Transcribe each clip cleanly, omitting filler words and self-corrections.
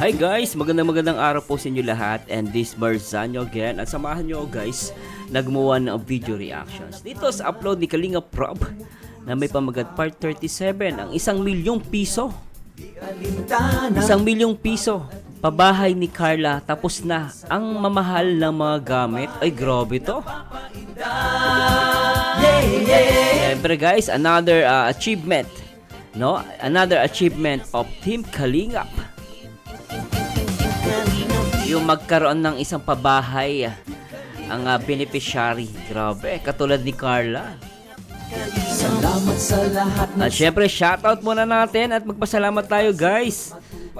Hi guys, magandang araw po sa inyo lahat, and this Barzanyo again, at samahan nyo guys nagmuwa ng video reactions dito sa upload ni Kalinga Prab na may pamagat part 37, ang 1,000,000 piso. 1,000,000 piso pabahay ni Carla, tapos na ang mamahal ng mga gamit. Ay grabe to. Siyempre guys, another achievement, no? Another achievement of Team Kalingap, yung magkaroon ng isang pabahay ang beneficiary. Grabe, katulad ni Carla. Salamat sa lahat. At syempre, shoutout muna natin at magpasalamat tayo guys,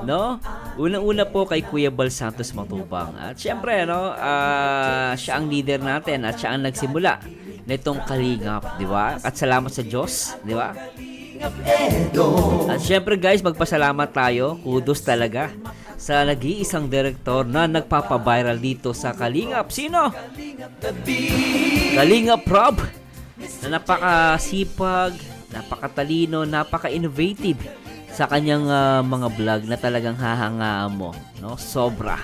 no? Unang-una po kay Kuya Bal Santos Matubang. At syempre, no, siya ang leader natin at siya ang nagsimula nitong Kalingap, di ba? At salamat sa Diyos, di ba? At syempre guys, magpasalamat tayo, kudos talaga sa nag-iisang direktor na nagpapa-viral dito sa Kalingap. Sino? Kalinga Prab, na napakasipag, napakatalino, napaka-innovative sa kanyang mga vlog na talagang hahangaan mo, no? Sobra.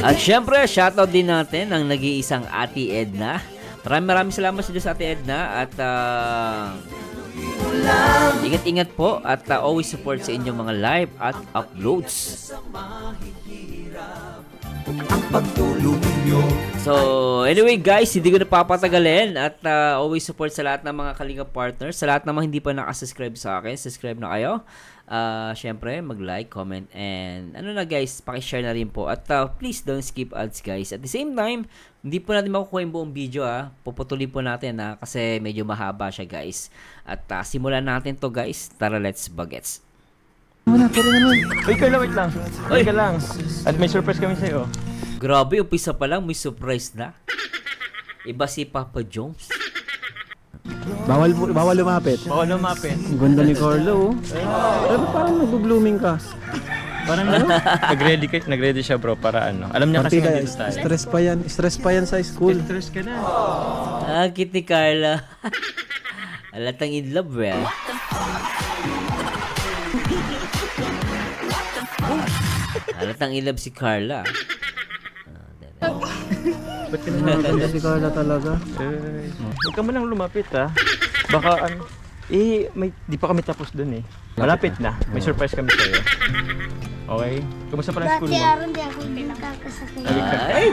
At syempre, shoutout din natin ang nag-iisang Ate Edna. Maraming salamat sa Diyos, Ate Edna, at ingat-ingat po at always support sa inyong mga live at uploads. So, anyway guys, hindi ko na papatagalin at always support sa lahat ng mga Kalinga partners. Sa lahat namang hindi pa nakasubscribe sa akin, subscribe na kayo. Syempre, mag-like, comment, and ano na guys, pakishare na rin po. At please don't skip ads guys. At the same time, hindi po natin makukuha yung buong video puputulin po natin kasi medyo mahaba siya guys. At simulan natin to guys. Tara, let's bagets. Wala, pero naman. Uy, Carla, wait lang. Wait ka lang. At may surprise kami sa'yo. Grabe, umpisa pa lang, may surprise na. Iba si Papa Jones. Bawal lumapit. Baka lumapit. Ang ganda ni Carla, oh. Pero parang nag-blooming ka. Parang nag-ready siya bro para ano. Alam niya kasi Partida, nandito tayo. stress pa yan sa school. Stress ka na. Cute ni Carla. Alatang in love Alatang in love si Carla. Ba't ka naman ganda si Carla talaga? Huwag ka man lang lumapit Baka ano. Di pa kami tapos dun Malapit na. May surprise kami sa'yo. Okay? Kumusta pa lang school mo? Dati aron di ako nakakasakay. Ay!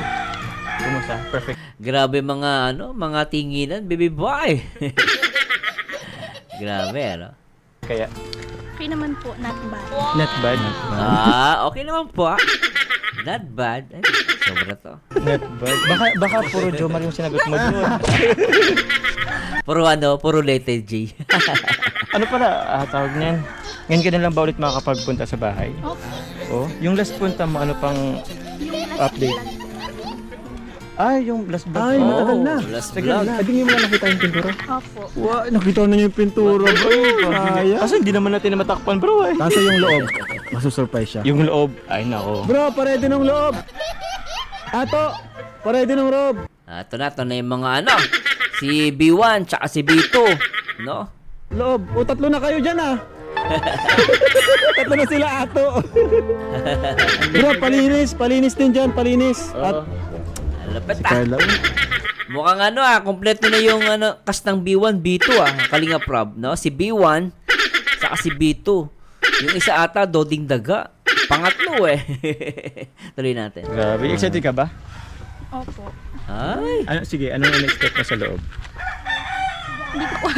Kumusta? Perfect. Grabe mga tinginan, baby boy. Grabe, Kaya, Okay naman po, not bad. not bad. Okay naman po. Not bad. Ay, sobra to. Not bad. Baka puro Jomar yung sinagot mo doon. Puro letter J. Ano pala, tawag niyan? Ngayon ka na lang ba ulit makakapagpunta sa bahay? Oh, yung last punta mo, ano pang update? Yung last vlog. Ay, matagal na. Last Tagal vlog. na. Hindi mo na nakita yung pintura. Opo. Wow, nakita na niyo yung pintura, bro. Kaya. Kasi hindi naman natin na matakpan bro Kaso yung loob, masusurprise siya. Yung loob, ay nako. Bro, paredy ng loob. Ato, paredy ng loob. Ito na yung mga si B1 tsaka si B2, no? Loob. O, tatlo na kayo dyan, Tatlo na sila, ato. Bro, palinis din dyan, palinis. At Lapit si Carla, Mukhang kompleto na yung cast ng B1, B2 Kalinga Prab, no? Si B1 saka si B2. Yung isa ata Doding Daga. Pangatlo Tuloy natin. Grabe, excited ka ba? Opo. Ay, Sige, anong in-expect mo sa loob? Hindi ko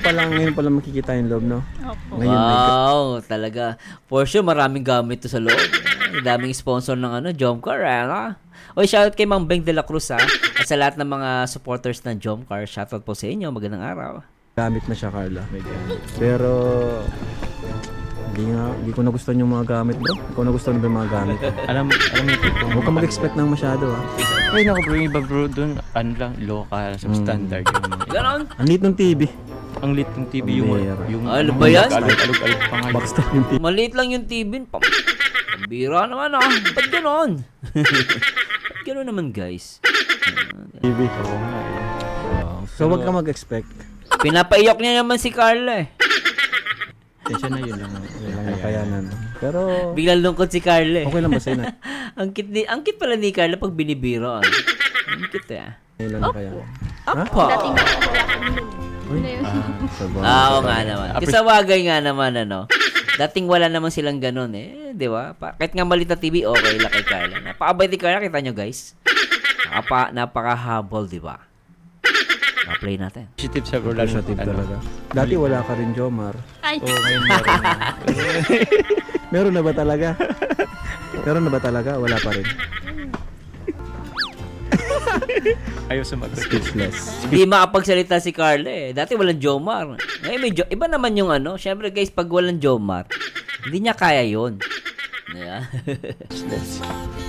alam. ngayon pa lang makikita yung loob, no? Opo. Ngayon, wow, talaga. For sure, maraming gamit to sa loob. Daming sponsor ng Jomcar, Oy, shoutout kay Mang Beng de la Cruz, At sa lahat ng mga supporters ng Jomcar, shoutout po sa inyo. Magandang araw. gamit na siya, Carla. Pero hindi ko nagustuhan yung mga gamit, bro. Ikaw nagustuhan ba yung mga gamit? Alam mo ito. Huwag ka mag-expect ng masyado, Ay nako bro, yung iba bro dun, lang, local, substandard yung mga. Ganon. Ang liit ng TV. Ang lit ng TV yung Ano ba yan? Alog-alog pa nga. Box top yung TV. Maliit lang yung TV. Pambira naman Ba't ganon? Ba't ganon naman guys? TV. Oo nga So, wag ka mag-expect. Pinapaiyak niya naman si Carla Pasensya na, yun lang nakayanan. Pero, Biglang lungkot si Carla eh. okay lang ba sa'yo na? Ang cute pala ni Carla pag binibiro. Ang cute eh. Yun lang nakayanan. Apa? Dating wala kami nun. Uy, sabagay. Oo nga naman. Kasi sa wagay nga naman, ano. Dating wala naman silang ganun eh. Di ba? Kahit nga maliit na TV, okay lang kay Carla. Napakabait ni Carla, kita nyo guys. Napaka-habol, di ba? Pa-play natin. Positive sa bro. Appreciative talaga. Dati wala ka rin, Jomar. Ay, Oo, ngayon meron na. Meron na ba talaga? Meron na ba talaga? Wala pa rin. Ayaw sumagot. Speechless. Hindi makapagsalita si Carla eh. Dati walang Jomar. Ngayon may iba naman yung ano. Siyempre guys, pag walang Jomar, hindi niya kaya yun. Yeah.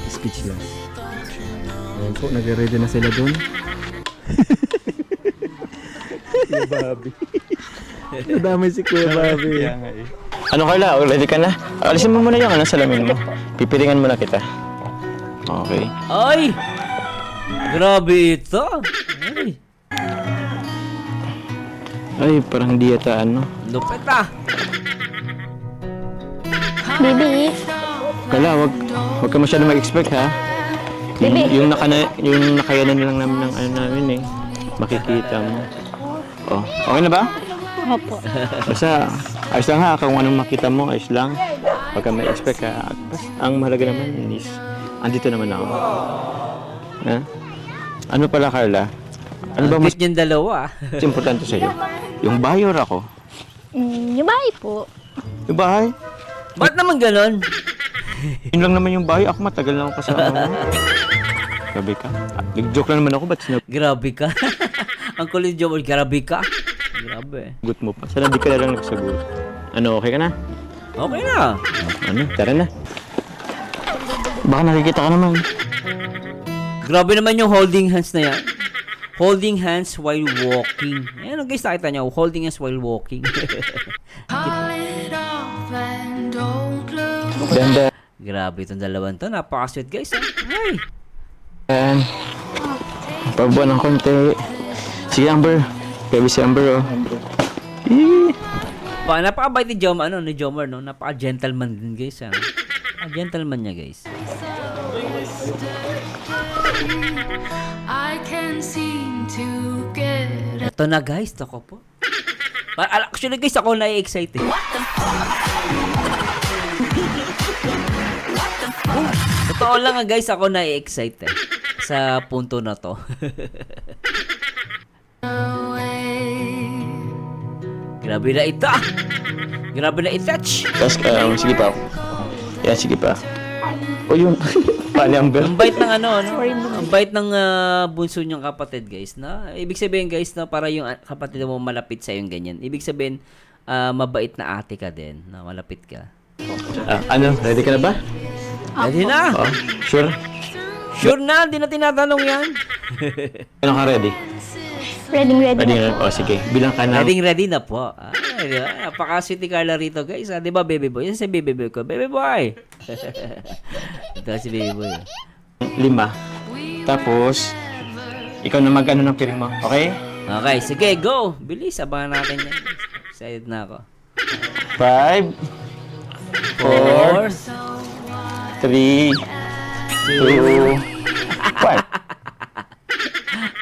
Speechless. Ayan po, nag-ready na sila dun. Kuya Bobby. Nadamay si Kuya Bobby. Kaya nga eh. Ano Carla, ready ka na? Alisin mo muna yung salamin mo. Pipiringan muna kita. Okay. Ay! Grabe ito. Ay, Ay, parang hindi yata ano. lupit ah. baby. Carla, wag ka masyado mag-expect ha. Yung nakayanan lang namin ng ano namin eh. Makikita mo. Oh, okay na ba? Opo. Basta, ayos lang ha. Kung anong makita mo, ayos lang. Wag ka may expect ha. Basta, ang mahalaga naman is, andito naman ako. Ha? Ano pala, Carla? Ano ba Ang mas cute yung dalawa ah. importante sa'yo? Yung bahay or ako? Yung bahay po. Yung bahay? Ba't naman ganon? Yun lang naman yung bahay. Ako matagal na ako kasama mo. Grabe ka. Nag-joke lang naman ako. Ba't Grabe ka. Ang kulit Jomar, grabe ka. Grabe. sinagot mo pa? Sana di ka na lang nagsagot. Ano, okay ka na? Okay na. Ano, tara na. Baka nakikita ka naman. Grabe naman yung holding hands na yan. Holding hands while walking. Ayan guys, nakita nyo. Holding hands while walking. Ganda. Grabe itong dalawang to. Napaka-sweet guys. Ay. Yan. Pabuan ng konti. Sige, Amber. Baby si Amber, oh. Napaka-bait ni Jomar, ni Jomar, no? Napaka-gentleman din guys. Gentleman niya guys. I can seem to get Ito na guys, ako po. Actually guys, ako na-excited. Totoo lang nga guys, ako na-excited sa punto na to. Grabe na ito. Grabe na i-touch. Tapos, sige pa. Yan, sige pa. O yun. Paano, Amber? Ang bait ng ano, no? Ang bait ng bunso niyong kapatid, guys, na. Ibig sabihin, guys, na para yung kapatid mo malapit sa yung ganyan. Ibig sabihin, mabait na ate ka din, na malapit ka. Ano, ready ka na ba? Ready na. Oh, sure? Sure na, hindi na tinatanong yan. Ano ka ready? Ready Ready na. na? O, sige. Bilang ka na. Ready na po. Di ba? Napaka-sweet ni Carla rito, guys. Di ba, baby boy? Yan si baby boy ko. Baby boy! Ito si baby boy. 5. Tapos, ikaw na mag-ano ng piring mo. Okay? Okay, sige, go! Bilis, abangan natin yan. Excited na ako. 5, 4, 3, 2, 1.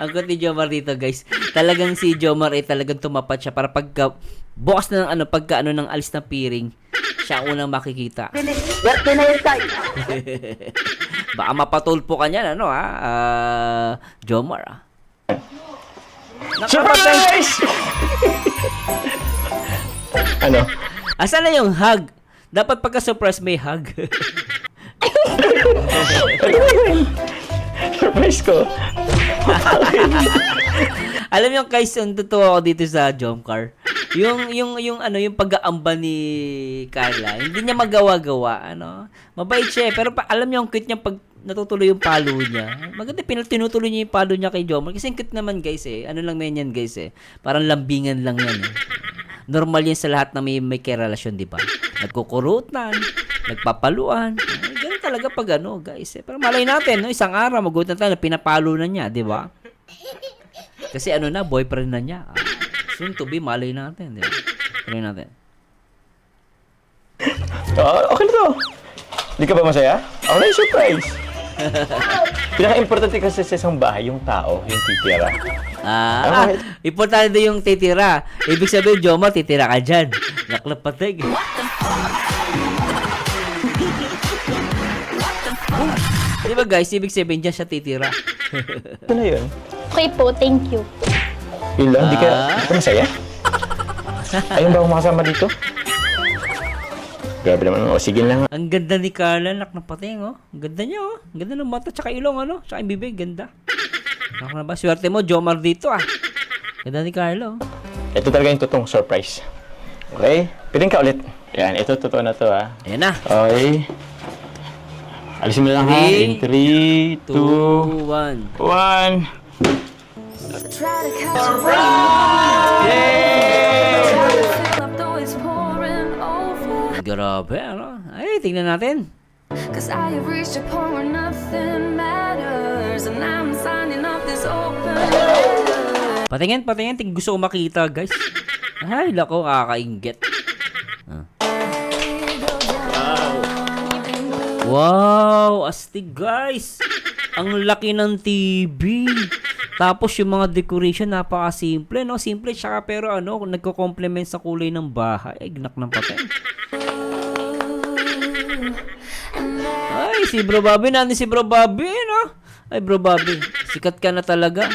Ang good ni Jomar dito, guys. Talagang si Jomar ay talagang tumapat siya para pagka bukas na ng pagka ng alis na piring, siya ang unang makikita. Baka mapatulpo ka niyan, Jomar, Surprise! Ano? Asan na yung hug? Dapat pagka-surprise may hug. Surprise ko. Alam niyo guys, ang totoo ako dito sa Jomcar. Yung pag-aamba ni Carla, hindi niya magawa-gawa, Mabait siya, pero alam niyo ang cute niya pag natutuloy yung palo niya. Maganda tinutuloy niya yung palo niya kay Jomar kasi ang cute naman guys eh. Ano lang yan guys eh. Parang lambingan lang yan eh. Normal yan sa lahat na may relasyon, di ba? Nagkukurutan, nagpapaluan. Ganun talaga pag guys eh. Pero malay natin, isang araw magutan tayo na pinapalo na niya, di ba? Kasi boyfriend na niya. Soon to be, malay natin, di ba? Malay natin. Okay na to. Hindi ka ba masaya? Ako na yung surprise. Pinaka-importante kasi sa isang bahay, yung tao, yung titira. Importante yung titira. Ibig sabihin, Jomar, titira ka dyan. Naklapatig. Di ba guys, ibig sabihin dyan siya titira. Ito na yun. Okay po, thank you. Yun lang, hindi ka masaya? Ayun ba akong makasama dito? Grabe naman, sige lang. Ang ganda ni Carla, napating, oh. Ang ganda niya, oh. Ang ganda ng mata, tsaka ilong, ano. Tsaka yung bibig, ganda. Ako na ba? Swerte mo, Jomar dito, ah. Ganda ni Carla, oh. Ito talaga yung totoong surprise. Okay? Piling ka ulit. Yan, ito totoo na to, ha. Ayan na. Okay. Alisin mo lang, ha. In 3, 2, 2, 1. 1. Try to catch a break. Fill up though it's pouring over. Grabe, ano. Ay, tingnan natin. Cause I have reached a point where nothing matters. And I'm signing up this open letter. Patingin. Gusto ko makita, guys. Ay, lako, kakainggit. Wow, astig, guys. Ang laki ng TV. Tapos yung mga decoration, napaka-simple, no? Simple siya, pero ano, nagko-complement sa kulay ng bahay. Ay, gnak ng patay. Ay, si Bro Bobby, nani si Bro Bobby, no? Ay, Bro Bobby, sikat ka na talaga.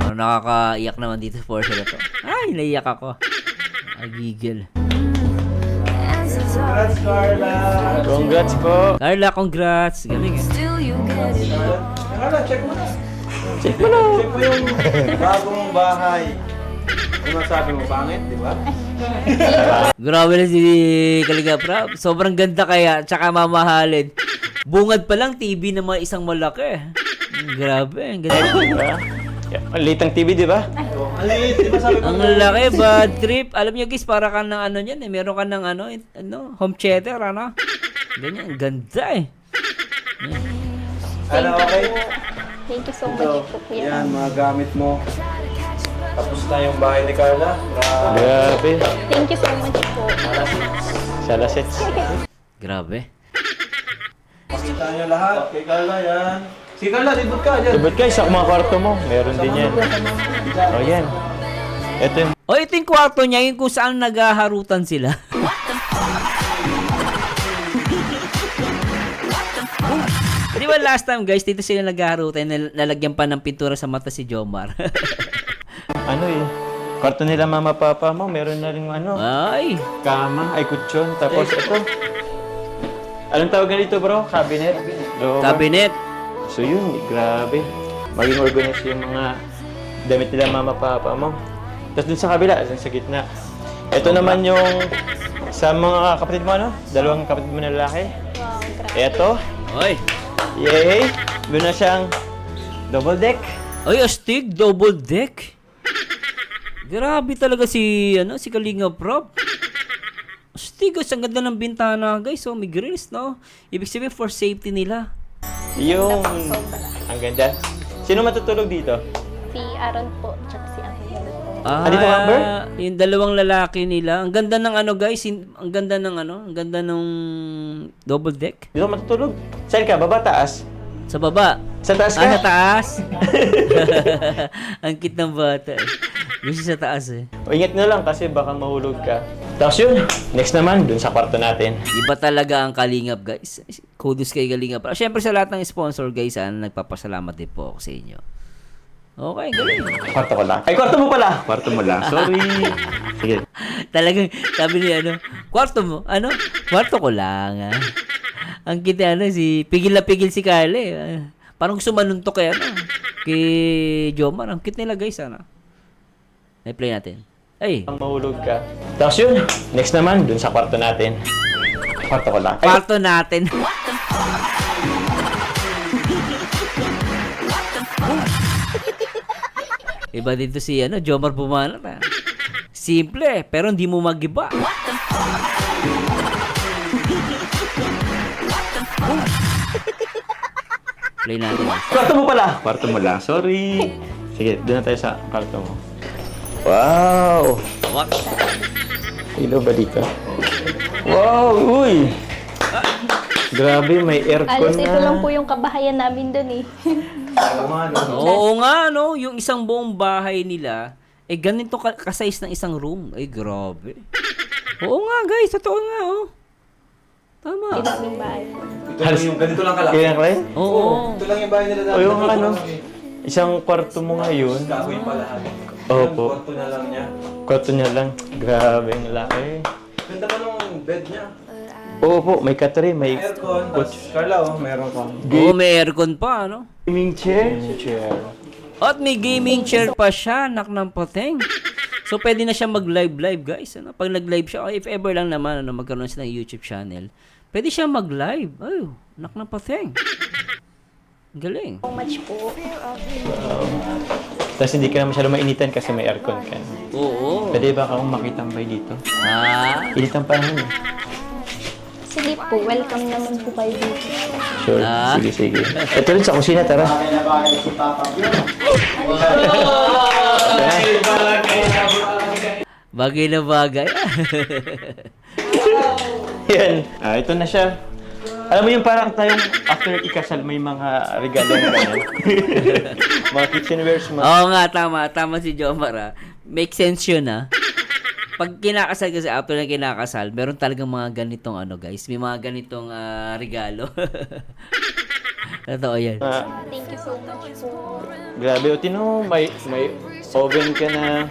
Ano, nakakaiyak naman dito for sure to. Ay, naiyak ako. Ay, gigil. Congrats po. Carla, congrats. Galing, eh. Still you get it. Check mo na. Check mo yung bagong bahay. Ano masabi mo, pangit, di ba? Grabe na si Kalinga Prab. Sobrang ganda kaya, tsaka mamahalin. Bungad pa lang, TV na mga isang malaki. Grabe, ang ganda. Diba? Ang liit ang TV, di ba? Ang liit, di ba sabi ko? Ang laki, bad trip. Alam niyo guys, para ka ng ano yan, eh. Meron ka ng ano, home theater, ano? Ganyan, ang ganda eh. Ano, okay? Thank you so much Ito, po, kuya. yan, mga gamit mo. Tapos na yung bahay ni Carla. Grabe. Thank you so much po. Salasets. Grabe. Pakita niyo lahat. Kay Carla, yan. Si Carla, libot ka dyan. Sabat guys, sa mga kwarto mo, meron din yan. O yan. Ito yung O, ito yung kwarto niya, yung kung saan naghaharutan sila. Di ba last time guys, dito sila naghaharutan, nalagyan pa ng pintura sa mata si Jomar. ano kwarto nila mama papa mo, meron na rin ano, Ay, kama, ay kutsyon, tapos ito. Anong tawag na dito bro? Cabinet? Lower. cabinet. So yun, grabe. Maging organized yung mga damit nila mama papa mo. Tapos dun sa kabila, dun sa gitna. Ito naman yung sa mga kapatid mo ano? Dalawang kapatid mo na lalaki. Wow, grabe. Ito, Oy. yay! Meron na siyang double deck. Ay, astig, double deck. Grabe talaga si Kalinga Prab. Astig, guys, ang ganda ng bintana, guys. Oh, may grills, no? Ibig sabihin for safety nila. Yung, ang ganda. Sino matutulog dito? Si Aaron po, tsaka si Amber po. Dito, Amber? Yung dalawang lalaki nila. Ang ganda ng ano, guys. Ang ganda ng double deck. Dito matutulog. Saan ka? Baba, taas? Sa baba. Sa taas ka? Sa taas. Ang cute ng bata. Gusto sa taas eh. O, ingat na lang kasi baka mahulog ka. Tapos yun, next naman, dun sa kwarto natin. Iba talaga ang Kalingap, guys. Kudos kay Kalingap. Siyempre sa lahat ng sponsor, guys, nagpapasalamat din po ako sa inyo. Okay, galing. Kwarto ko lang. Ay, kwarto mo pala! Kwarto mo lang. Sorry. Sige. Talagang, sabi niya, kwarto mo? Kwarto ko lang, ah. Ang kita, pigil na pigil si Carla, eh. Parang gusto manuntok kay Jomar. Ang cute nila, guys, I-play natin. Ay, Ang mahulog ka. Tapos yun, next naman, dun sa kwarto natin. Kwarto ko lang. Ay, kwarto natin. Iba dito si Jomar Bumanat, ah. Simple, pero hindi mo magiba. Play natin. Kwarto mo pala! Kwarto mo lang, sorry. Sige, doon na tayo sa kwarto mo. Wow! What? Ilaw ba dito? Wow! Uy! Grabe, may aircon Alas, na. ito lang po yung kabahayan namin dun eh. Oo nga, no? Yung isang buong bahay nila, ganito ka-size ng isang room. Ay, grabe. Oo nga, guys. Totoo nga, oh. Tama. Daming bahay. Halos yung ganito lang kalaki. Kaya kaya? Oo. Ito lang yung bahay nila O yung ano, isang kwarto mo ngayon. Kahoy pa lahat. Opo. Kwarto na lang niya. Kwarto niya lang. Grabe, ang laki. Ganda pa nung bed niya. Opo, may katri, may Aircon. Tapos, Carla, meron ka. Oo, may aircon pa, no? gaming chair. At may gaming chair pa siya, nak ng poteng. So, pwede na siya mag-live, guys. Ano? Pag nag-live siya, if ever lang naman, ano, magkaroon siya ng YouTube channel, pwede siya mag-live. Ay, nak ng poteng. Galing. So much po. Tapos hindi ka na masyado mainitan kasi may aircon ka. Oo. Pwede ba akong makitambay dito? Ah, Init ang panahon eh. Sige po, welcome naman po kayo dito. Sure, Ah. sige. Ito rin sa kusina, tara. bagay na bagay. Yan. Ito na siya. Alam mo yung parang tayong after ikasal may mga regalo na ganyan. Mga kitchenwares mo. Oo nga, tama. Tama si Jomar, ah. Make sense yun, ah. Pag kinakasal kasi, after na kinakasal, meron talagang mga ganitong ano, guys. May mga ganitong regalo. Totoo yan. Thank you so much po. Grabe, o tino, may oven ka na,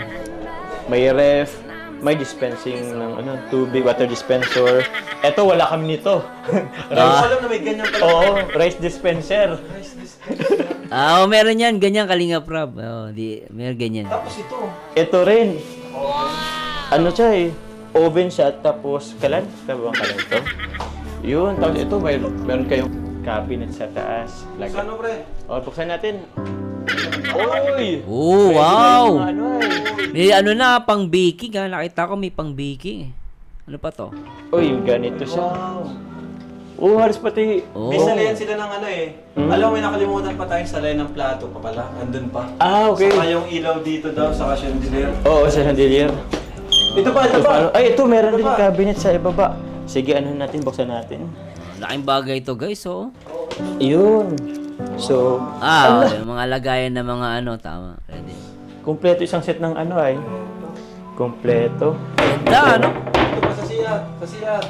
may ref, may dispensing ng ano, tubig, water dispenser. Eto, wala kami nito. Alam na may ganyan pala. Oo, rice dispenser. Oo, meron yan. Ganyan, Kalinga Prab. Oo, meron ganyan. Tapos ito. Ito rin. Ano siya eh, oven siya, tapos kalan. Tama bang kalan to? Yun, tapos ito, meron kayong cabinet sa taas. Ano, pre? O, buksan natin. Oy! Oh, Pwede wow! na yung ano eh. May ano na, pang baking, ha? Nakita ko may pang baking, eh. Ano pa to? Uy, ganito siya. Oo, halos pati. Oh. May salayan sila ng ano eh. Alam mo, may nakalimutan pa tayong salayan ng plato pa pala. Andun pa. Ah, okay. Saka yung ilaw dito daw, saka chandelier. Oo, sa chandelier. Ito pa, ito pa. Ay, ito, meron din cabinet sa ibaba. Sige, ano natin, buksan natin. Laking bagay to, guys, oh. Yun. So, Yung mga lagayan ng mga ano, tama. Ready. kumpleto isang set ng ano ay. Kumpleto. Ganda, ano? Ito pa sa CR. Sa CR.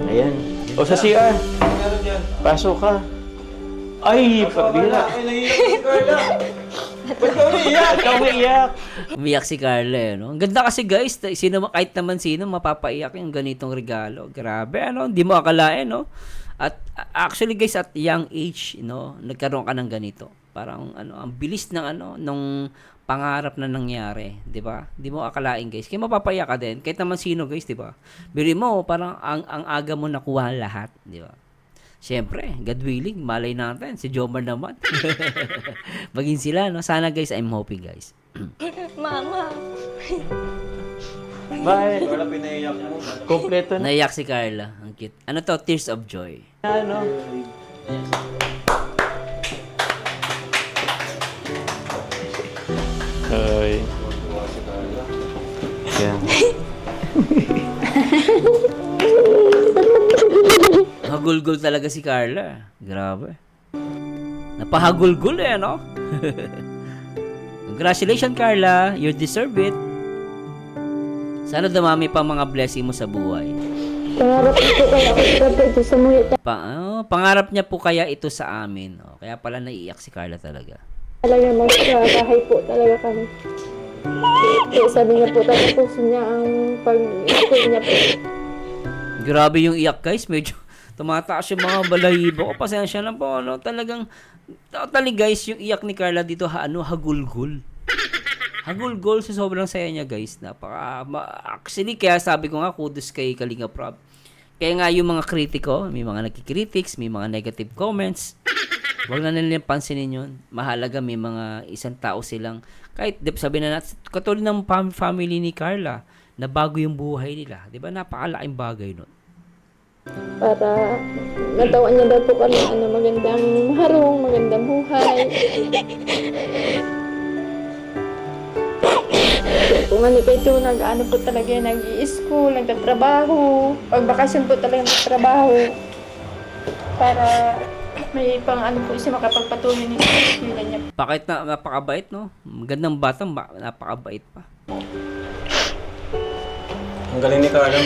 Ayan. O sa CR. Meron yan. Pasok ka. Ay, pagbira. Ay, nahiyak si Carla. Ba't ka umiiyak? Ikaw umiiyak. Umiyak si Carla, eh, no? Ang ganda kasi, guys. Kahit naman sino, mapapaiyak yung ganitong regalo. Grabe, ano? Hindi mo akalain, no? At actually, guys, at young age, no, nagkaroon ka ng ganito. Parang, ano, ang bilis ng, ano, nung pangarap na nangyari, di ba? Di mo akalain, guys. Kaya mapapaiyak ka din. Kahit naman sino, guys, di ba? Bili mo, parang ang aga mo nakuha lahat, di ba? Siyempre, God willing, malay natin. Si Jomar naman. Maging sila, no? Sana, guys, I'm hoping, guys. Mama. Bye. Carla, pinaiyak mo. Kumpleto na. Naiyak si Carla. Ang cute. Ano to? Tears of Joy. Ano? Ay. Yan. Hagulgul talaga si Carla. Grabe. Napahagulgul, eh, no? Congratulations, Carla. You deserve it. Sana dumami pa mga blessing mo sa buhay. Pangarap niya po kaya ito sa amin. Oh, kaya pala naiiyak si Carla talaga. Talaga magkabahay po talaga kami. Kaya sabi niya po talaga puso niya ang pag-school niya po. Grabe yung iyak, guys. Medyo tumataas yung mga balahibo ko. Pasensya na po, ano? Talagang, totally, guys, yung iyak ni Carla dito, hagulgul. Hagulgul sa sobrang saya niya, guys. Actually, kaya sabi ko nga, kudos kay Kalinga Prab. Kaya nga yung mga kritiko, may mga nagkikritics, may mga negative comments. Huwag na nilang pansinin yun. Mahalaga, may mga isang tao silang, kahit sabi na natin, katulad ng family ni Carla, na bago yung buhay nila. Di ba? Napakalaking bagay nun. para natawa niya daw po kami magandang harong, magandang buhay. Kung ano po ito, nag-ano po talaga, nag-i-school, nagtatrabaho. Pag bakasyon po talaga nagtatrabaho. Para may pang ano po siya makapagpatuloy ng eskwela niya. Bakit napakabait, no? Magandang bata, napakabait pa. Ang galing ni Carla,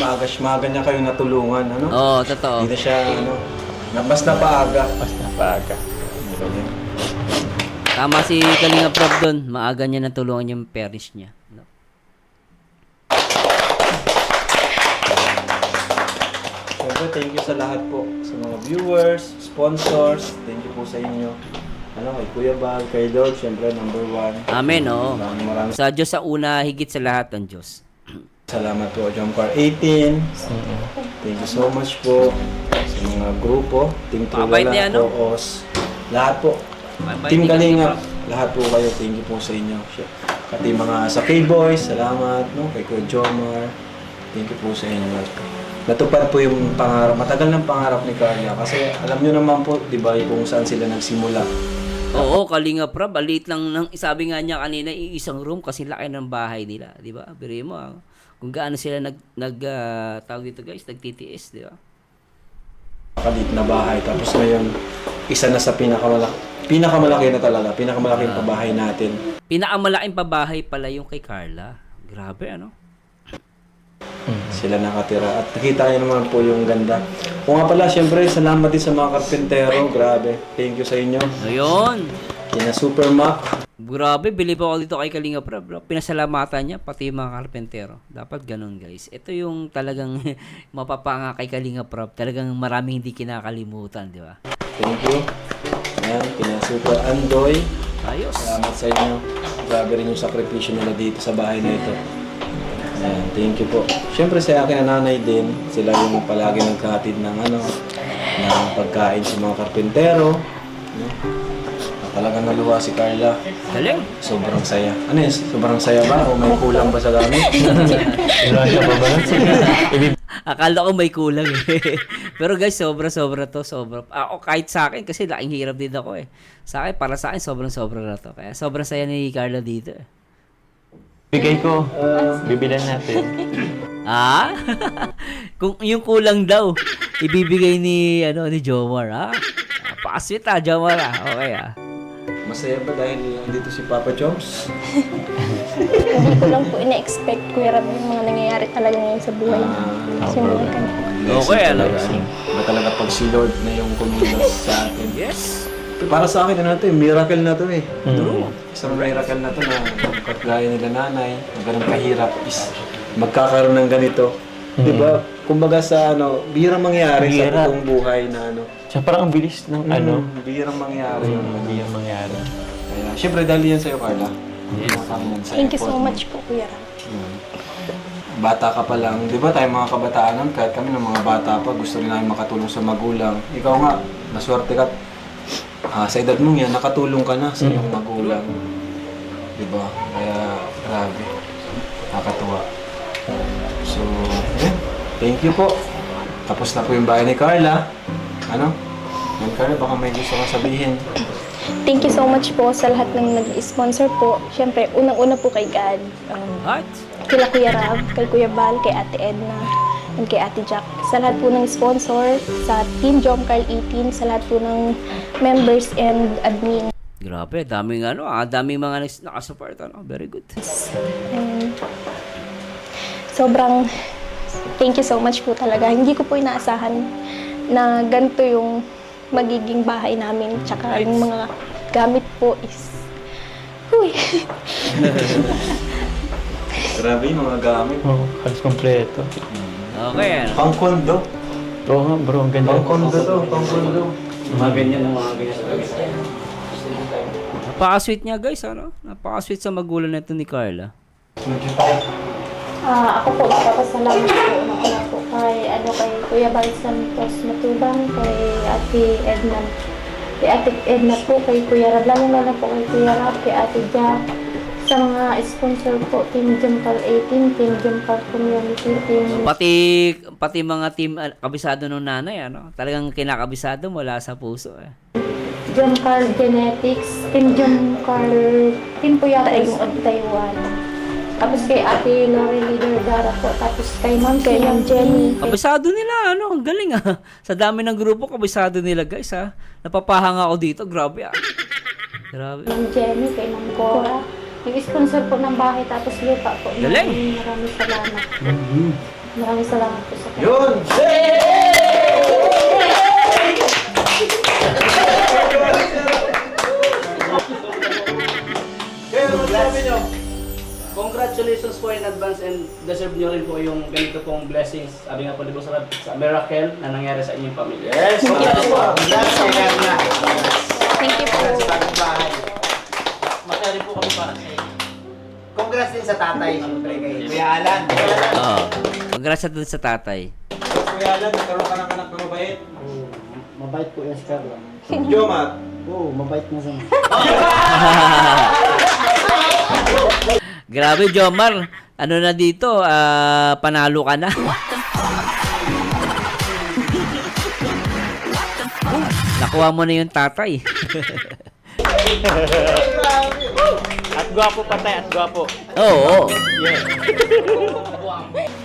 maaga niya kayo natulungan, ano? Oo, totoo. Hindi na siya, mas napaaga. Mas napaaga. Tama si Kalinga Prab doon. Maaga niya natulungan yung parents niya. No? Siyempre, thank you sa lahat po. Sa mga viewers, sponsors, thank you po sa inyo. Kay Kuya Bal, kay Lord, siyempre, number 1. Amen, oo. Maraming Sa Diyos sa una, higit sa lahat ang Diyos. salamat po, Jomcar 18. Thank you so much po sa mga grupo, Team Mabait Trulala, niya, no? Koos, lahat po. Mabait Team ni Kalinga Kalinga, lahat po kayo, thank you po sa inyo. Pati mga sa K-Boys, salamat, no? Kay Kuya Jomar, thank you po sa inyo. Natupad po yung pangarap, matagal ng pangarap ni Carla kasi alam nyo naman po, di ba, kung saan sila nagsimula. Oo, Kalinga Prab, aliit lang sabi nga niya kanina, isang room kasi laki ng bahay nila, di ba? Biro mo, kung gaano sila tawag dito guys, nagtitiis, di ba? Makalit na bahay, tapos ngayon, isa na sa pinakamalaki na talaga, pinakamalaking pabahay natin. Pinakamalaking pabahay pala yung kay Carla. Grabe, ano? Sila nakatira. At nakita niyo naman po yung ganda. O nga pala, syempre, salamat din sa mga karpentero. Grabe. Thank you sa inyo. Ayun. Kina Super Mac. Grabe, bili pa ako dito kay Kalinga Prab. Bro. Pinasalamatan niya, pati yung mga karpentero. Dapat ganun, guys. Ito yung talagang mapapanga kay Kalinga Prab. Talagang maraming hindi kinakalimutan, di ba? Thank you. Ayan, kina Super Andoy. Ayos. Salamat sa inyo. Grabe rin yung sakripisyo nila dito sa bahay na ito. Ayan, thank you po. Syempre sa akin na nanay din, sila yung palagi nagkahatid ng ng pagkain sa mga karpentero. No? Talagang naluwa si Carla. Galing. Sobrang saya. Ano yun? Sobrang saya ba? O may kulang ba sa gamit? Wala siya ba ba? Akala ko may kulang eh. Pero guys, sobra-sobra to. Sobra. Ako kahit sa akin, kasi laking hirap din ako eh. Sa akin, para sa akin, sobrang-sobra na to. Kaya sobrang saya ni Carla dito eh. Bigay ko. Bibilan natin. Ah? Kung yung kulang daw, ibibigay ni Jomar, ah. Pakasweet Jomar, ah. Okay, ah. Masaya ba dahil andito si Papa Choms? Hindi ko lang po ina-expect, Kuya Rab, yung mga nangyayari talaga ngayon sa buhay na. Simulan ka na. Okay, talaga. Ba talaga pag si Lord na yung kumilos sa atin? Yes. Para sa akin, miracle na to eh. Isang miracle na to na kagaya nila nanay, na ganun kahirap is magkakaroon ng ganito. Di ba? Kumbaga sa bihirang mangyari sa totoong buhay na Siya parang ang bilis ng bihirang mangyari. Hindi yung mangyari. Kaya, syempre dahil yan sa'yo, Carla. Thank you so much po, Kuya Rab. Bata ka pa lang. Di ba tayo mga kabataan nun, kahit kami ng mga bata pa, gusto rin namin makatulong sa magulang. Ikaw nga, maswerte ka. Sa edad mong yan, nakatulong ka na sa iyong magulang. Di ba? Kaya, grabe. Nakakatuwa. So, thank you po. Tapos na po yung bahay ni Carla. Carla, baka may gusto kang sabihin. Thank you so much po sa lahat ng nag-sponsor po. Siyempre, unang-una po kay God. What? Kila Kuya Rab, kay Kuya Bal, kay Ate Edna, and kay Ate Jack. Sa lahat po ng sponsor, sa Team Jomcar 18, sa lahat po ng members and admin. Grabe, daming daming mga nakasupport, Very good. And sobrang thank you so much po talaga. Hindi ko po inaasahan na ganito yung magiging bahay namin. Tsaka yung mga gamit po is... Uy! Grabe yung mga gamit. Halos kompleto. Okay, Pang-kondo. Oo nga bro, ang ganda. Pang-kondo to, pang-kondo. Mga ganyan ang mga ganyan talaga. Napaka-sweet niya guys, Napaka-sweet sa magulang nito ni Carla. Ako po, napapasalamat po una po kay Kuya Bal Santos Matubang, kay Ate Edna po, kay Kuya Rab, lalo na po kay Kuya Rab, kay Ate Jack, Sa mga sponsor po, Team Jumpal 18, Team Jumpal Community, Team Pati mga team kabisado ng nanay, ano? Talagang kinakabisado mula sa puso eh. Jumpal Genetics, Team Jumpal, Team po yata yung Taiwan. Tapos kay Ate Lori Leader Dara po, tapos kay Ma'am Jenny. Kabisado nila, ano? Ang galing ah. Sa dami ng grupo, kabisado nila guys ah. Napapahanga ako dito, grabe ah. Grabe. Ma'am Jenny, kay Ma'am Cora. Nag-sponsor po ng bahay tapos lupa po. Galing! Maraming salamat. Maraming salamat po sa kanya. Yun! Congratulations po in advance and deserve nyo rin po yung ganito pong blessings. Sabi nga po di ba sa miracle na nangyari sa inyong pamilya. Yes! Congrats kay Carla. Thank you po. Sa bagong bahay. Masaya rin po kami para sa inyo. Congrats din sa tatay, siyempre kay Kuya Alan. Oo. Congrats dun sa tatay. Kuya Alan, nagkaroon ka ng anak na mabait. Mabait po yan si Carla. Jomat. Oo, mabait na siya. Grabe, Jomar. Ano na dito? Panalo ka na. Nakuha mo na yung tatay. At gwapo pa tayo, at gwapo. Oo.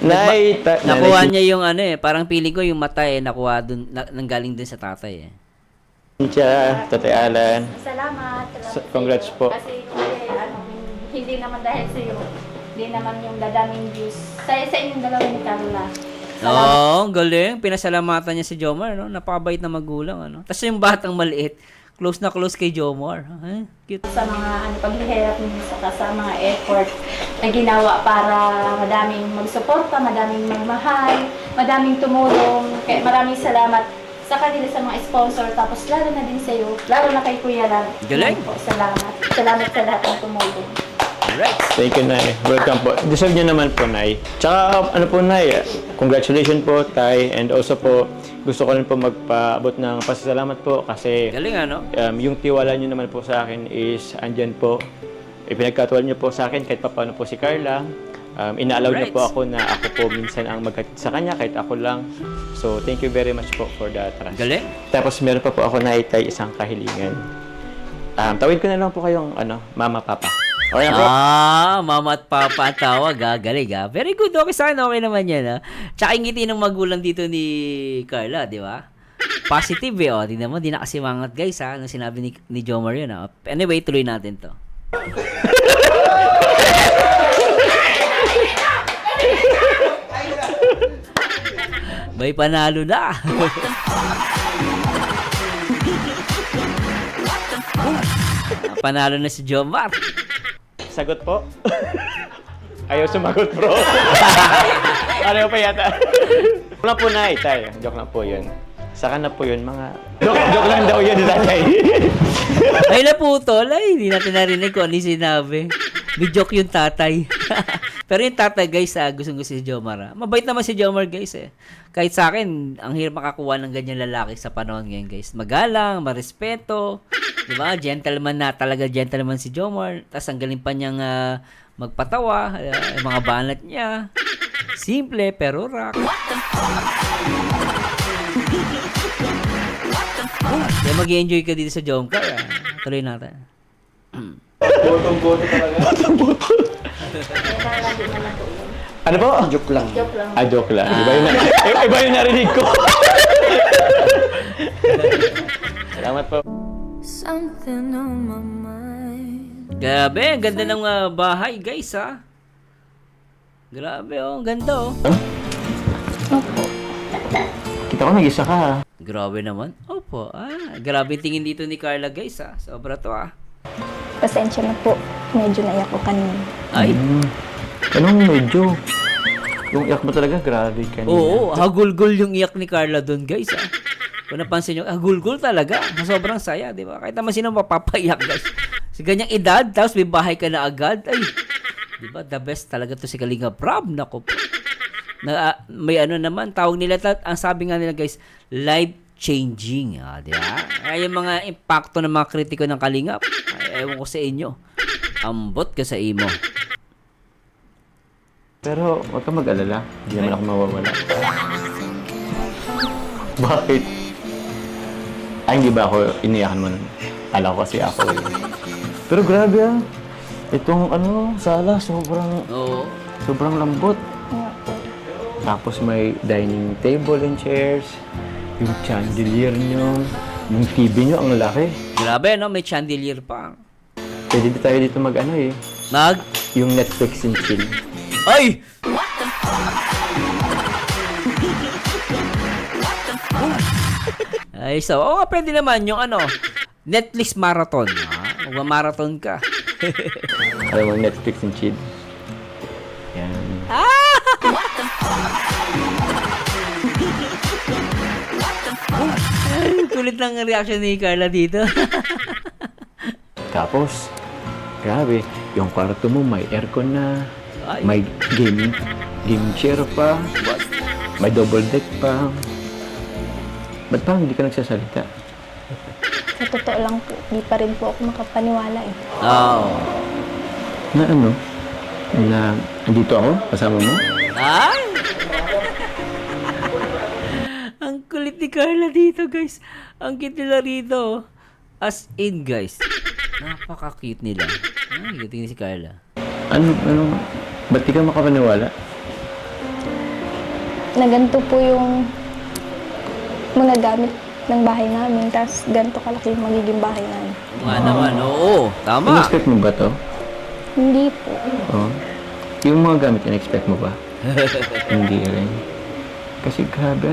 Nay, Nakuha niya yung ano eh. Parang feeling ko yung mata eh. Nakuha dun, nanggaling dun sa tatay eh. Siya, Tatay Alan. Salamat. Congrats po. Kasi hindi naman dahil sa iyo. Hindi naman yung dadaming views. Sa inyong dalawang ni Carla. Oo, galing. Pinasalamatan niya si Jomar, no? Napakabait na magulang, ano? Tapos yung batang maliit, close na close kay Jomar. Ay, cute. Sa mga paghihirap niyo sa mga effort na ginawa para madaming magsuporta, madaming magmahal, madaming tumulong. Kaya maraming salamat sa kanila sa mga sponsor, tapos lalo na din sa iyo, lalo na kay Kuya Ram. Galing. Po, salamat. Salamat sa lahat ng tumulong. Alright. Thank you, Nay. Welcome po. Deserve niyo naman po, Nay. Tsaka, ano po, Nay, congratulations po, Tay. And also po, gusto ko rin po magpaabot ng pasasalamat po kasi Galing, ano? yung tiwala niyo naman po sa akin is andyan po. Ipinagkatuwal niyo po sa akin kahit paano po si Carla. Ina-allow niyo Right. po ako na ako po minsan ang magkatid sa kanya kahit ako lang. So, thank you very much po for the trust. Galing. Tapos meron pa po ako na itay isang kahilingan. Tawid ko na lang po kayong mama, papa. Okay na po? Mama at papa ang tawag, ah. Galing, ah. Very good, okay sa akin, okay naman yan, ah. Tsaka yung ngiti ng magulang dito ni Carla, di ba? Positive, eh, oh. Tingnan mo, di nakasimangat, guys, ha. Nung sinabi ni Jomar yun, ah. Anyway, tuloy natin to. May panalo na. Panalo na si Jomar. Sagot po? Ayaw sumagot, bro. Ano pa yata? Joke lang po na, itay. Joke lang po yun. Saka na po yun, mga... Joke lang daw yun, tatay. Ay, naputol. Ay, hindi natin narinig kung ano yung sinabi. May joke yung tatay. Pero yung tatay, guys, gusto si Jomar. Mabait naman si Jomar, guys, eh. Kahit sa akin, ang hirap makakuha ng ganyan lalaki sa panahon ngayon, guys. Magalang, marespeto. Diba? Gentleman na. Talaga gentleman si Jomar. Tapos ang galing pa niyang magpatawa. Yung mga banat niya. Simple, pero rock. Kaya mag-enjoy ka dito sa Jomcar. Tuloy natin. Botong-boto talaga. Ano po? Joke lang. Joke lang. Joke lang. Iba yung narinig ko. Salamat po. Something on my mind. Grabe, ang ganda ng bahay, guys, ha? Grabe, oh. Ang ganda, oh. Kita ko nag-isa ka, ha? Grabe naman. Opo, grabe tingin dito ni Carla, guys, ha? Sobra to, ha? Pasensya na po. Medyo naiyak ko kanina. Ay, Anong medyo? Yung iyak mo talaga, grabe kanina. oo, hagulgul yung iyak ni Carla doon, guys, ha? Kung napansin nyo, hagulgul talaga. Sobrang saya, di ba? Kahit naman sino mapapaiyak, guys. Sa ganyang edad, tapos may bahay ka na agad. Ay, di ba? The best talaga to si Kalinga Prab. Nako po. May ano naman, tawag nila, ang sabi nga nila, guys, life-changing. Di ba? Ay, yung mga impacto ng mga kritiko ng Kalingap, ewan ko sa inyo. Ambot ka sa imo. Pero huwag kang mag-alala. Hindi naman ako mawawala. Bakit? Ay, hindi ba ako iniyakan mo nun? Alam ko kasi ako eh. Pero grabe ah. Itong sala, Oo. sobrang lambot. Tapos may dining table and chairs. Yung chandelier nyo. Yung TV nyo, ang laki. Grabe, no? May chandelier pa. Pwede tayo dito Mag? yung Netflix and chill. Ay! Ay, so, pwede naman yung Netflix marathon. Magmamarathon ka. Alam mo, Netflix and chill. Yan. Ay, kulit ng reaction ni Carla dito. Tapos, grabe, yung kwarto mo may aircon na, Ay. may game chair pa, may double deck pa. Ba't parang hindi ka nagsasalita? Sa totoo lang po, di pa rin po ako makapaniwala eh. Oo. Na andito ako, kasama mo? Ay! Ang kulit ni Carla dito, guys. Ang cute nila rito. As in, guys. Napaka-cute nila. Ay, gating si Carla. Ba't di ka makapaniwala? Na ganito po yung mga gamit ng bahay namin, tapos ganito kalaki yung magiging bahay namin. Nga naman, oo. Tama. In-expect mo ba to? Hindi po. Oo. Yung mga gamit, in-expect mo ba? Hindi rin. Kasi grabe,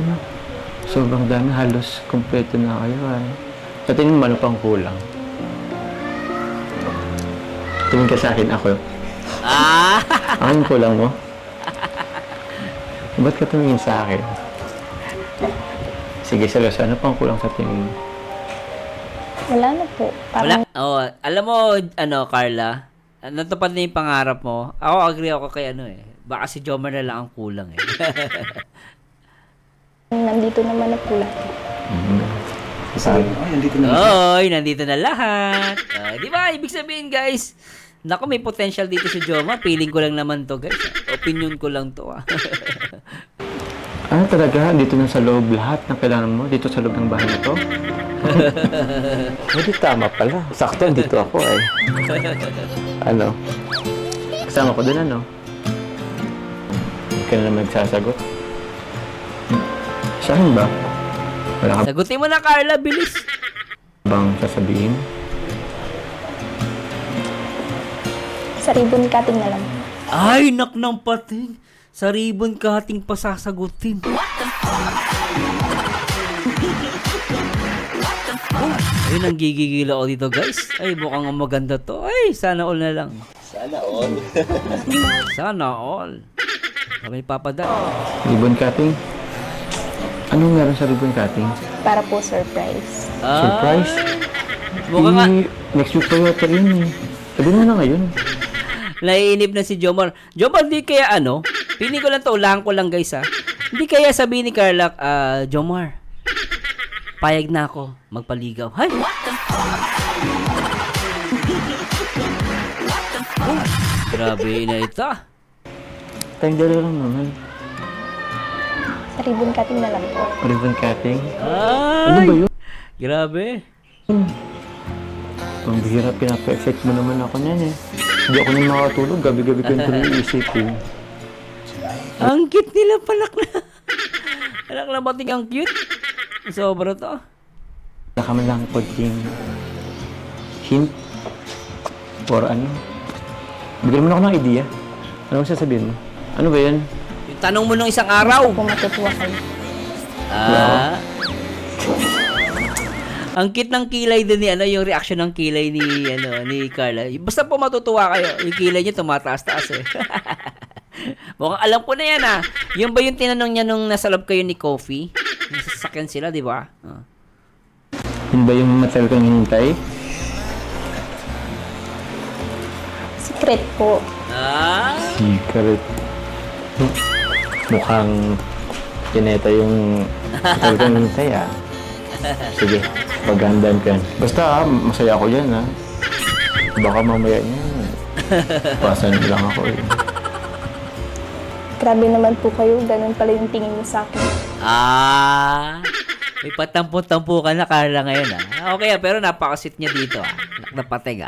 sobrang dami, halos kompleto na kayo, Sa tingin mo, ano pang kulang? Tingin ka sa akin, ako. Ako yung kulang mo? Ba't ka tumingin sa akin? Sige, Salos, ano pang kulang sa tingin mo? Wala na po. Wala. Parang Alam mo, Carla, natupad na yung pangarap mo. Ako, agree ako kay baka si Jomar na lang ang kulang eh. nandito naman na po lahat. Oy, nandito na lahat. Di ba? Ibig sabihin, guys, naku, may potential dito si Jomar. Feeling ko lang naman to, guys. Opinion ko lang to, Talaga? Dito na sa loob lahat ng kailangan mo? Dito sa loob ng bahay na to? Hindi, tama pala. Sakto, dito ako Kasama ko dun, Hindi ka na naman nagsasagot. Saan ba? Wala ka Sagutin mo na, Carla. Bilis. bang sasabihin? Sa ribbon cutting na lang. Ay, nak ng pating. Sa ribbon cutting pa sasagutin. Ay, nanggigigil ako dito, guys. Ay, mukhang maganda to. Ay, sana all na lang. Sana all. Sana all. Kami papadala. Ribbon cutting? Anong meron sa ribbon cutting? Para po surprise. Surprise? Mukha nga. Next week pa yata yun. Sabi mo na ngayon. Naiinip na si Jomar. Jomar, di kaya Piling ko lang to, ulangan ko lang, guys, Hindi kaya sabihin ni Carla, Jomar, payag na ako magpaligaw. Hay! Grabe na ito. Tayong dalawa lang naman. Sa ribbon cutting na lang po. Ribbon cutting? Ay! Ano ba yun? Grabe. Ang bihira, pinapa-effect mo naman ako niyan Hindi ako nang makatulog. Gabi-gabi ko yung tuloy-iisipin. Ang cute nila, palak na. Palak na bating ang cute. Sobra to. Wala ka man lang konting hint or Bigyan mo na ako ng idea. Ano sasabihin mo? Ano ba yan? Yung tanong mo nung isang araw. Kung matutuwa kayo. Ang cute ng kilay din ni yung reaction ng kilay ni Carla. Basta po matutuwa kayo. Yung kilay niya tumataas-taas eh. Mukhang alam ko na yan Yung ba yung tinanong niya nung nasa loob kayo ni Coffee? Nasasakyan sila, di ba? Yun ba yung matagal kang hinintay? Secret po. Secret. Mukhang Janeta yung matagal kang hinintay Sige, paghandaan ka. Basta masaya ako yan Baka mamaya niya Pasan lang ako eh. Grabe naman po kayo, ganun pala yung tingin niyo sa akin. May patampo-tampo ka na, Carla, ngayon Okay pero napakasit niya dito Napateg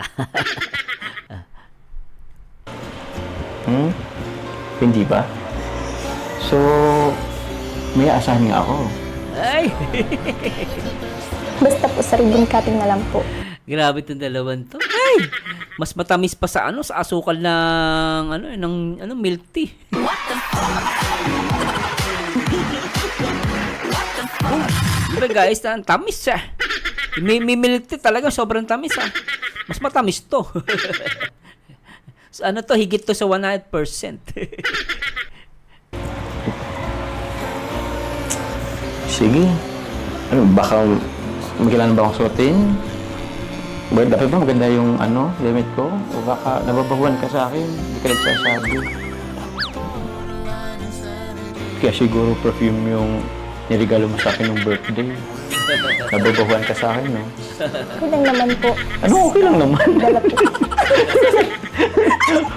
Hindi ba? So, may asahan nga ako. Ay! Basta po sa ribbon cutting na lang po. Grabe itong dalawan to. Ay! Mas matamis pa sa sa asukal ng milk tea. Diba guys, tamis siya. May milk tea talaga, sobrang tamis Mas matamis to. So, to, higit to sa 100%. Sige. Baka magkailan ba akong suotin? Dapat ba maganda yung damit ko? O baka nababahuan ka sa akin? Hindi ka nagsasabi. Kaya siguro perfume yung niregalo mo sa akin ng birthday. Nababahuan ka sa akin, no? Okay lang naman po. Okay lang naman? Dala po.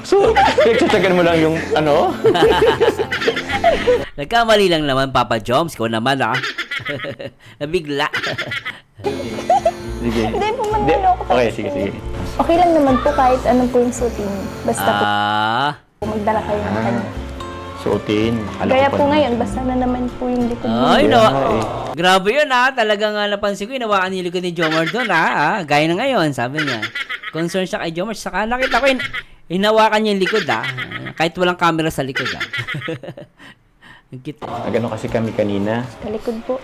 So, pinagtsatsagan mo lang yung Nagkamali lang naman, Papa Joms. Ikaw naman, Nabigla. Sige. Hindi po manloloko po. Okay, sige. Okay lang naman po kahit ano po yung suotin. Basta po magdala kayo ng kanya. Suotin. Kaya po ngayon, basta na naman po yung likod mo. Ay, grabe yun, Talagang napansin ko, inawakan yung likod ni Jomar doon, Gaya na ngayon, sabi niya. Concern siya kay Jomar. Saka nakita ko, hinawakan niya yung likod, Kahit walang camera sa likod, Ang cute. Gano'n kasi kami kanina. Sa likod po.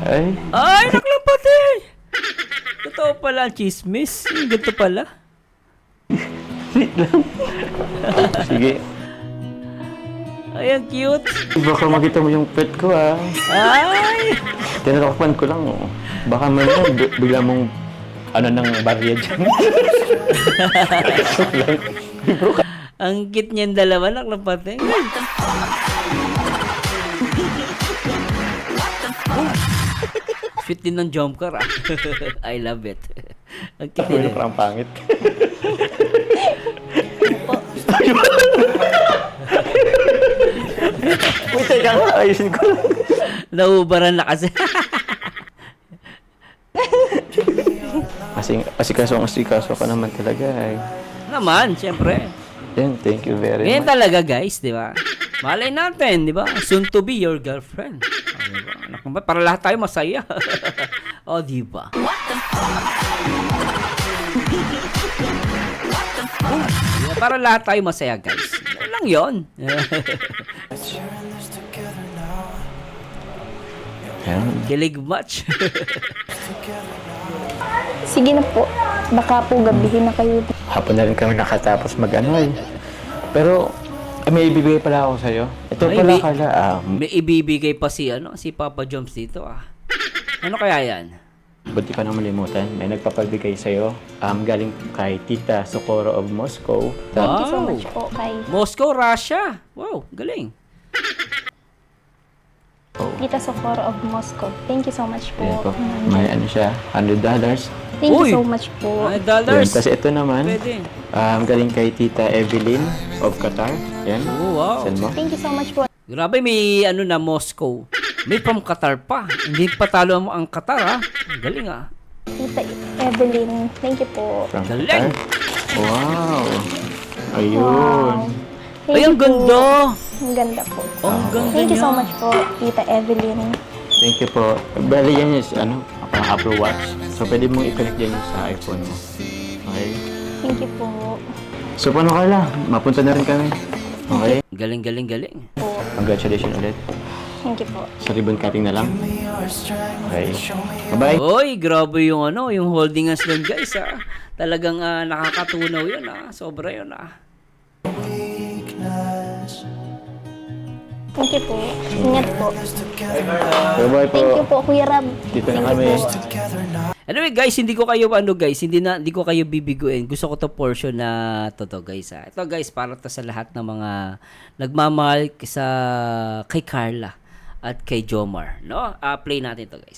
Ay, naklapati! Totoo pala ang chismis. Ganito pala. sige. Ay, ang cute. Baka makita mo yung pet ko, Ay! Tinatapan ko lang, Baka man bigla mong ng barya dyan. Ang cute niyan dalawa, naklapati. Sweet din ng jump car, I love it. Ang cute Tapos nila. parang pangit. Wait, teka nga. Ayusin ko lang. Nauubaran na kasi. Asikaso ka naman talaga. Naman, syempre. Yan, thank you very Ganyan much. talaga, guys, di ba? Malay natin, di ba? Soon to be your girlfriend. Diba? Naku, para lahat tayo masaya. Di ba? Para lahat tayo masaya, guys. Yan lang yun. Yan. Kilig much. Sige na po. Baka po gabihin na kayo. Hapon na rin kami nakatapos Pero, may ibibigay pala ako sa'yo. Ito Ay, pala, Carla. May ibibigay pa si Papa Joms dito, Ano kaya yan? Buti ka nang malimutan. May nagpapagbigay sa'yo. Galing kay Tita Socorro of Moscow. Thank you so much po kay Moscow, Russia. Wow, galing. Tita Socorro of Moscow. Thank you so much po. Ayan po. May siya, $100. Thank Uy! you so much po. Yan. $1. Tapos ito naman, Pwede. galing kay Tita Evelyn of Qatar. Yan. Oh, wow. Saan mo? Thank you so much po. Grabe, may Moscow. May from Qatar pa. Hindi pa talo mo ang Qatar, Galing, Tita Evelyn. Thank you po. From Galing! Qatar. Wow. Wow. Ayun. Thank Ay, you ang ganda! Po. Ang ganda po. Ang ganda Thank you niya. so much po, Tita Evelyn. Thank you po. Bali yan is, parang Apple Watch. So, pwede mong i-connect yan sa iPhone mo. Okay? Thank you po. So, paano Carla? Mapunta na rin kami. Okay? Galing, galing, galing. Po. Congratulations ulit. Thank you po. Sa ribbon cutting na lang. Okay. Bye-bye. Oy, grabe yung yung holding hands doon, guys, Talagang nakakatunaw yun, Sobra yun, Thank you po. Ingat po. Bye-bye po. Thank you po, Kuya Rab. Dito na kami. Anyway, guys, hindi ko kayo hindi ko kayo bibiguin. Gusto ko to portion na to guys. Ito guys, para to sa lahat ng mga nagmamahal kay Carla at kay Jomar, no? Play natin to, guys.